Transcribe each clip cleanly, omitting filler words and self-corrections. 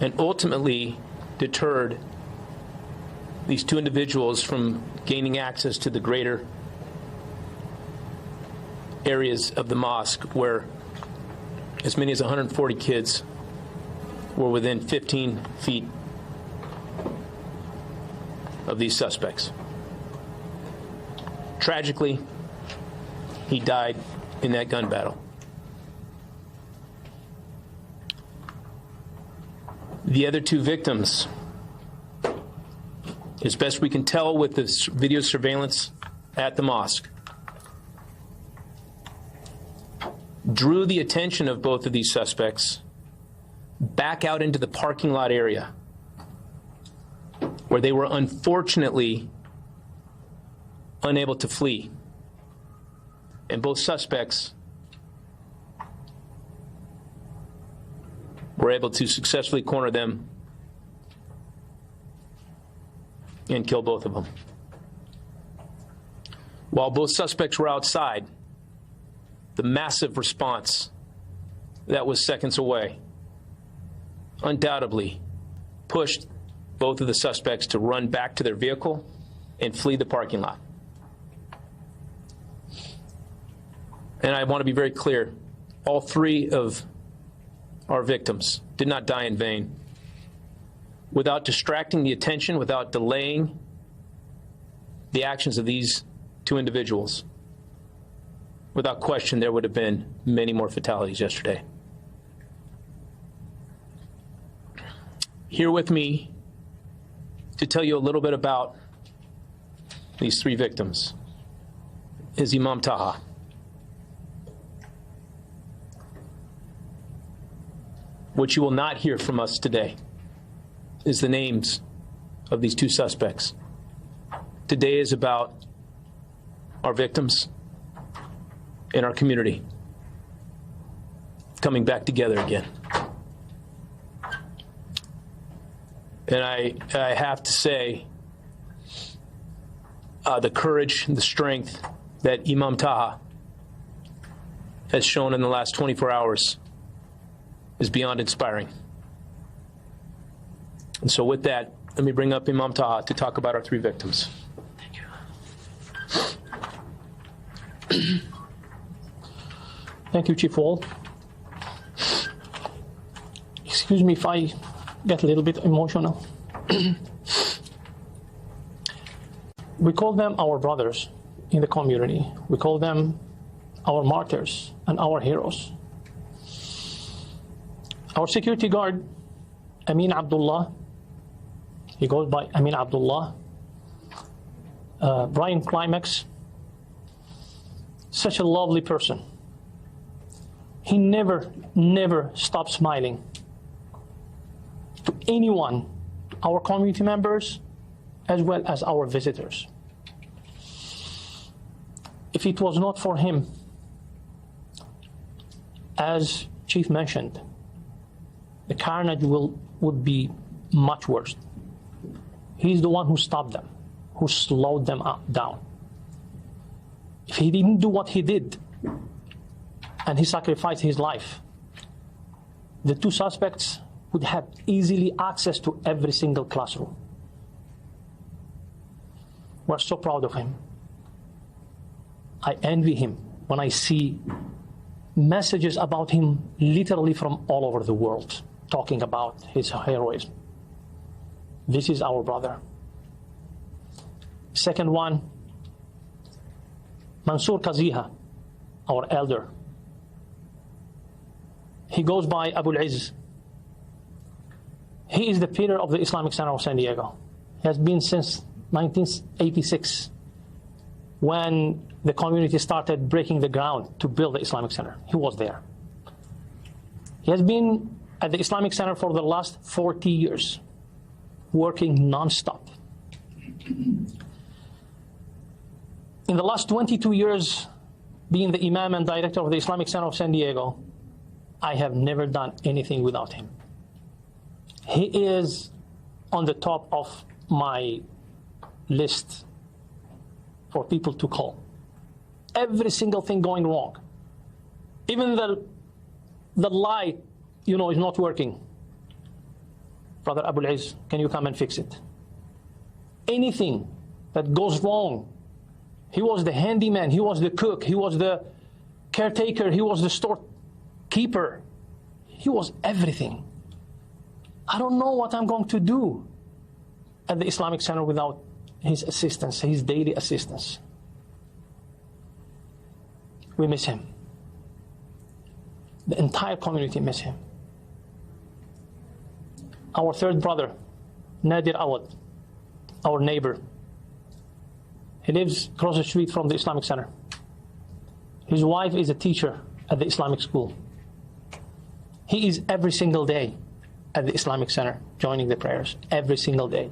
and ultimately deterred these two individuals from gaining access to the greater areas of the mosque where as many as 140 kids were within 15 feet of these suspects. Tragically, he died in that gun battle. The other two victims, as best we can tell with this video surveillance at the mosque, drew the attention of both of these suspects back out into the parking lot area, where they were unfortunately unable to flee. And both suspects were able to successfully corner them and kill both of them. While both suspects were outside, the massive response that was seconds away undoubtedly pushed both of the suspects to run back to their vehicle and flee the parking lot. And I want to be very clear, all three of our victims did not die in vain. Without distracting the attention, without delaying the actions of these two individuals, without question, there would have been many more fatalities yesterday. Here with me to tell you a little bit about these three victims is Imam Taha. What you will not hear from us today is the names of these two suspects. Today is about our victims and our community coming back together again. And I have to say, the courage and the strength that Imam Taha has shown in the last 24 hours is beyond inspiring. And so with that, let me bring up Imam Taha to talk about our three victims. Thank you. Thank you, Chief Wall. Excuse me if I get a little bit emotional. We call them our brothers in the community. We call them our martyrs and our heroes. Our security guard, Amin Abdullah, he goes by Amin Abdullah. Brian Climax, such a lovely person. He never stopped smiling to anyone, our community members, as well as our visitors. If it was not for him, as Chief mentioned, the carnage would be much worse. He's the one who stopped them, who slowed them down. If he didn't do what he did, and he sacrificed his life, the two suspects would have easily access to every single classroom. We're so proud of him. I envy him when I see messages about him literally from all over the world talking about his heroism. This is our brother. Second one, Mansour Kaziha, our elder. He goes by Abul Izz. He is the pillar of the Islamic Center of San Diego. He has been since 1986, when the community started breaking the ground to build the Islamic Center. He was there. He has been at the Islamic Center for the last 40 years, working non-stop. In the last 22 years, being the Imam and Director of the Islamic Center of San Diego, I have never done anything without him. He is on the top of my list for people to call. Every single thing going wrong. Even the light, is not working. Brother Abu al-Izz, can you come and fix it? Anything that goes wrong, he was the handyman, he was the cook, he was the caretaker, he was the storekeeper, he was everything. I don't know what I'm going to do at the Islamic Center without his assistance, his daily assistance. We miss him. The entire community miss him. Our third brother, Nadir Awad, our neighbor, he lives across the street from the Islamic Center. His wife is a teacher at the Islamic school. He is every single day at the Islamic Center joining the prayers, every single day.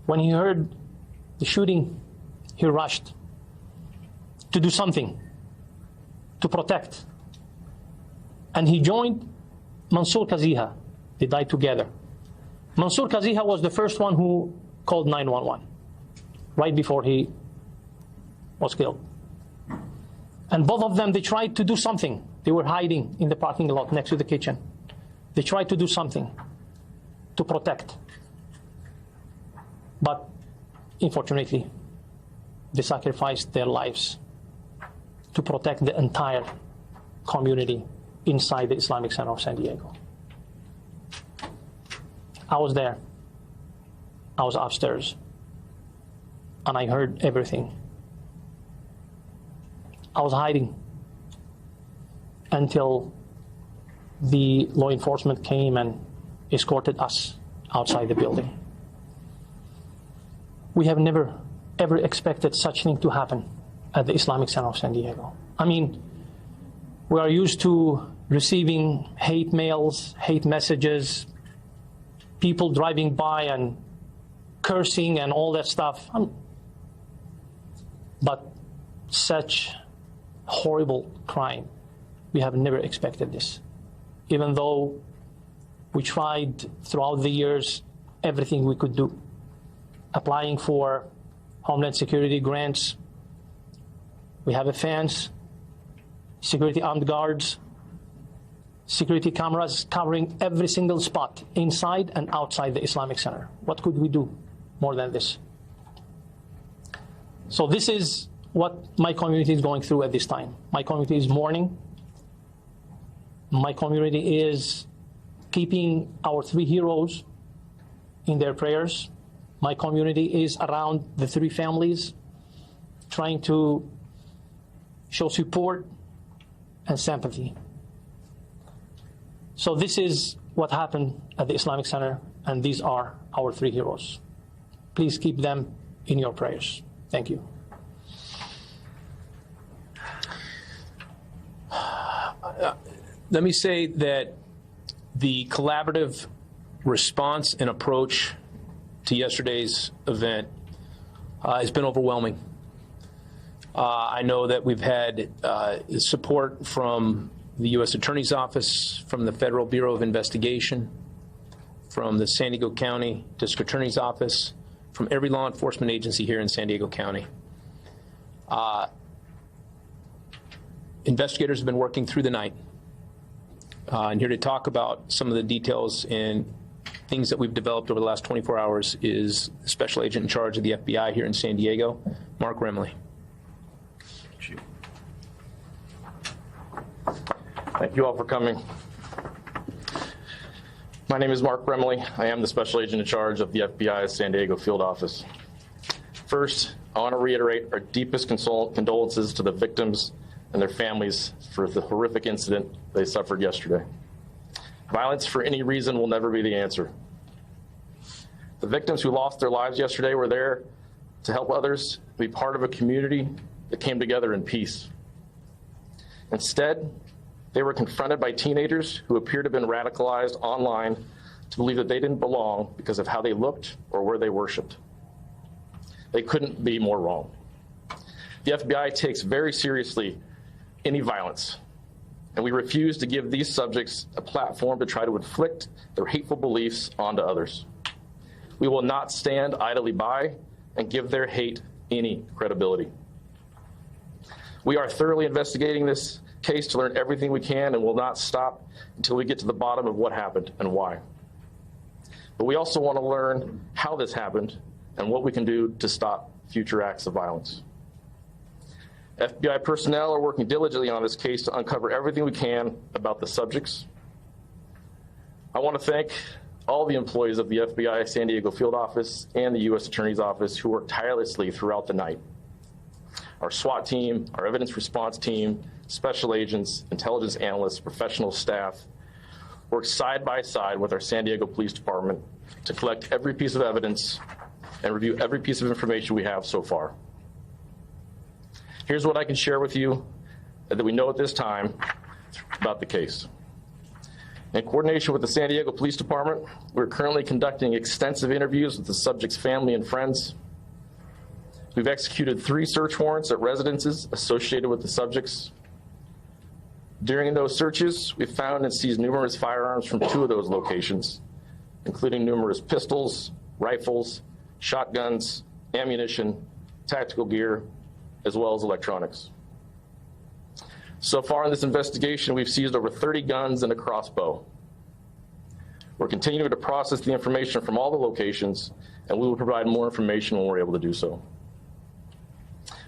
When he heard the shooting, he rushed to do something, to protect. And he joined Mansour Kaziha. They died together. Mansour Kaziha was the first one who called 911 right before he was killed. And both of them, they tried to do something. They were hiding in the parking lot next to the kitchen. They tried to do something to protect. But unfortunately, they sacrificed their lives to protect the entire community inside the Islamic Center of San Diego. I was there. I was upstairs. And I heard everything. I was hiding until the law enforcement came and escorted us outside the building. We have never, ever expected such thing to happen at the Islamic Center of San Diego. I mean, we are used to receiving hate mails, hate messages, people driving by and cursing and all that stuff. But such horrible crime, we have never expected this. Even though we tried throughout the years everything we could do, applying for Homeland Security grants. We have a fence, security armed guards, security cameras covering every single spot inside and outside the Islamic Center. What could we do more than this? So this is what my community is going through at this time. My community is mourning. My community is keeping our three heroes in their prayers. My community is around the three families, trying to show support and sympathy. So this is what happened at the Islamic Center, and these are our three heroes. Please keep them in your prayers. Thank you. Let me say that the collaborative response and approach to yesterday's event has been overwhelming. I know that we've had support from the U.S. Attorney's Office, from the Federal Bureau of Investigation, from the San Diego County District Attorney's Office, from every law enforcement agency here in San Diego County. Investigators have been working through the night. And here to talk about some of the details and things that we've developed over the last 24 hours is the Special Agent in charge of the FBI here in San Diego, Mark Remley. Thank you all for coming. My name is Mark Remley. I am the Special Agent in charge of the FBI's San Diego field office. First, I want to reiterate our deepest condolences to the victims and their families for the horrific incident they suffered yesterday. Violence for any reason will never be the answer. The victims who lost their lives yesterday were there to help others be part of a community that came together in peace. Instead, they were confronted by teenagers who appear to have been radicalized online to believe that they didn't belong because of how they looked or where they worshiped. They couldn't be more wrong. The FBI takes very seriously any violence, and we refuse to give these subjects a platform to try to inflict their hateful beliefs onto others. We will not stand idly by and give their hate any credibility. We are thoroughly investigating this case to learn everything we can and will not stop until we get to the bottom of what happened and why. but we also want to learn how this happened and what we can do to stop future acts of violence. FBI personnel are working diligently on this case to uncover everything we can about the subjects. I want to thank all the employees of the FBI San Diego Field Office and the U.S. Attorney's Office who worked tirelessly throughout the night. Our SWAT team, our evidence response team, special agents, intelligence analysts, professional staff worked side by side with our San Diego Police Department to collect every piece of evidence and review every piece of information we have so far. Here's what I can share with you that we know at this time about the case. In coordination with the San Diego Police Department, we're currently conducting extensive interviews with the subject's family and friends. We've executed 3 search warrants at residences associated with the subjects. During those searches, we found and seized numerous firearms from 2 of those locations, including numerous pistols, rifles, shotguns, ammunition, tactical gear, as well as electronics. So far in this investigation, we've seized over 30 guns and a crossbow. We're continuing to process the information from all the locations, and we will provide more information when we're able to do so.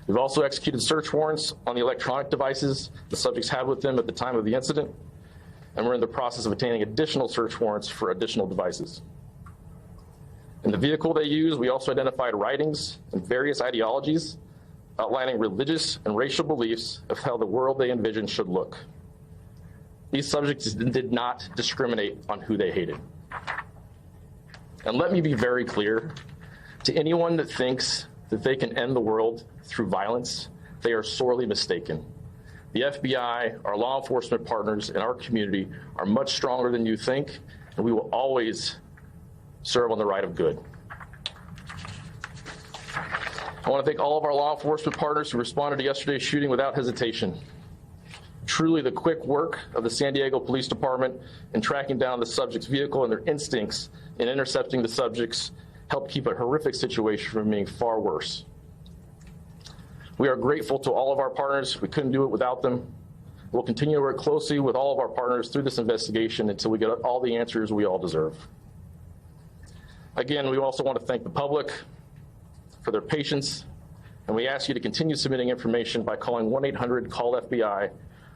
We've also executed search warrants on the electronic devices the subjects had with them at the time of the incident, and we're in the process of obtaining additional search warrants for additional devices. In the vehicle they used, we also identified writings and various ideologies outlining religious and racial beliefs of how the world they envisioned should look. These subjects did not discriminate on who they hated. And let me be very clear, to anyone that thinks that they can end the world through violence, they are sorely mistaken. The FBI, our law enforcement partners, and our community are much stronger than you think, and we will always serve on the right of good. I want to thank all of our law enforcement partners who responded to yesterday's shooting without hesitation. Truly, the quick work of the San Diego Police Department in tracking down the subject's vehicle and their instincts in intercepting the subjects helped keep a horrific situation from being far worse. We are grateful to all of our partners. We couldn't do it without them. We'll continue to work closely with all of our partners through this investigation until we get all the answers we all deserve. Again, we also want to thank the public for their patience, and we ask you to continue submitting information by calling 1-800-CALL-FBI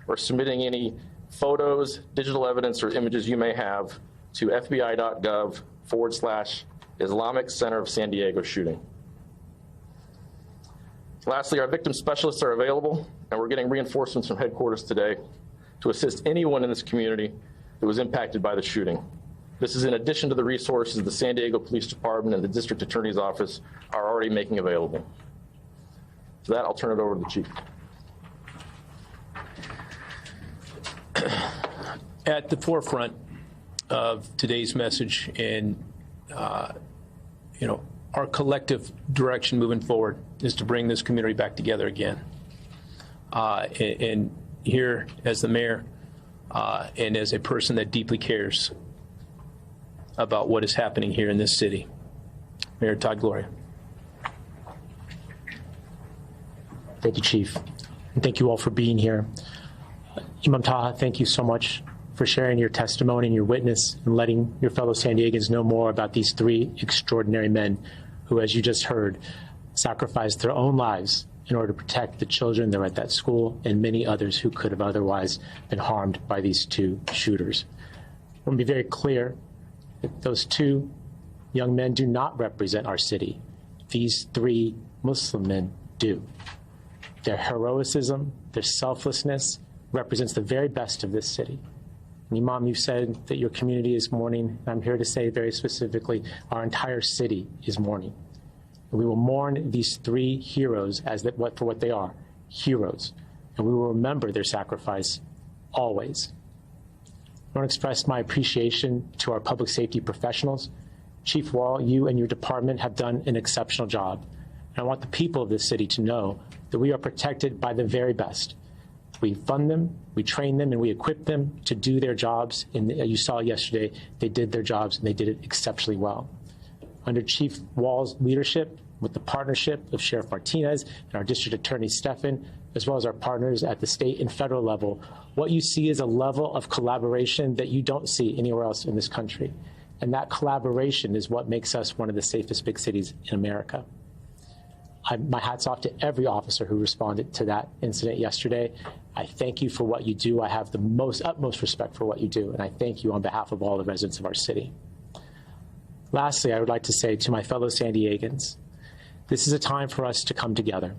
or submitting any photos, digital evidence, or images you may have to fbi.gov/Islamic Center of San Diego shooting. Lastly, our victim specialists are available, and we're getting reinforcements from headquarters today to assist anyone in this community that was impacted by the shooting. This is in addition to the resources the San Diego Police Department and the District Attorney's Office are already making available. For that, I'll turn it over to the Chief. At the forefront of today's message and, our collective direction moving forward is to bring this community back together again. And here, as the mayor and as a person that deeply cares about what is happening here in this city, Mayor Todd Gloria. Thank you, Chief. And thank you all for being here. Imam Taha, thank you so much for sharing your testimony and your witness and letting your fellow San Diegans know more about these 3 extraordinary men who, as you just heard, sacrificed their own lives in order to protect the children that were at that school and many others who could have otherwise been harmed by these 2 shooters. I want to be very clear that those 2 young men do not represent our city. These 3 Muslim men do. Their heroism, their selflessness represents the very best of this city. And Imam, you said that your community is mourning. I'm here to say very specifically, our entire city is mourning. And we will mourn these 3 heroes for what they are, heroes. And we will remember their sacrifice always. I want to express my appreciation to our public safety professionals. Chief Wall, you and your department have done an exceptional job. And I want the people of this city to know that we are protected by the very best. We fund them, we train them, and we equip them to do their jobs. And you saw yesterday, they did their jobs, and they did it exceptionally well. Under Chief Wall's leadership, with the partnership of Sheriff Martinez and our District Attorney Stephan, as well as our partners at the state and federal level, what you see is a level of collaboration that you don't see anywhere else in this country. And that collaboration is what makes us one of the safest big cities in America. My hat's off to every officer who responded to that incident yesterday. I thank you for what you do. I have the utmost respect for what you do, and I thank you on behalf of all the residents of our city. Lastly, I would like to say to my fellow San Diegans, this is a time for us to come together.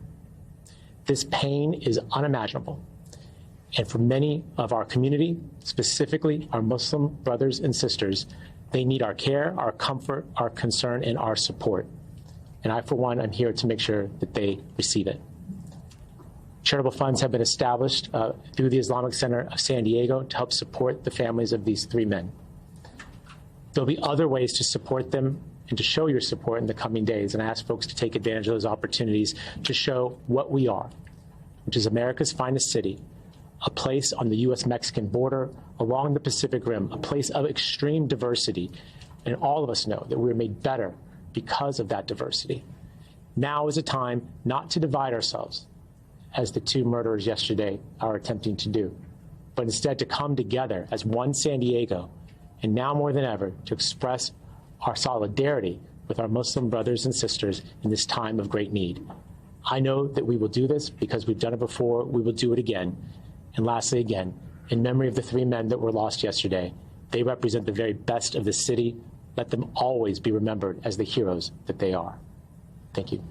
This pain is unimaginable. And for many of our community, specifically our Muslim brothers and sisters, they need our care, our comfort, our concern, and our support. And I, for one, am here to make sure that they receive it. Charitable funds have been established through the Islamic Center of San Diego to help support the families of these 3 men. There'll be other ways to support them and to show your support in the coming days. And I ask folks to take advantage of those opportunities to show what we are, which is America's finest city, a place on the U.S.-Mexican border, along the Pacific Rim, a place of extreme diversity. And all of us know that we're made better because of that diversity. Now is a time not to divide ourselves, as the 2 murderers yesterday are attempting to do, but instead to come together as one San Diego, and now more than ever, to express our solidarity with our Muslim brothers and sisters in this time of great need. I know that we will do this because we've done it before. We will do it again. And lastly, again, in memory of the 3 men that were lost yesterday, they represent the very best of the city. Let them always be remembered as the heroes that they are. Thank you.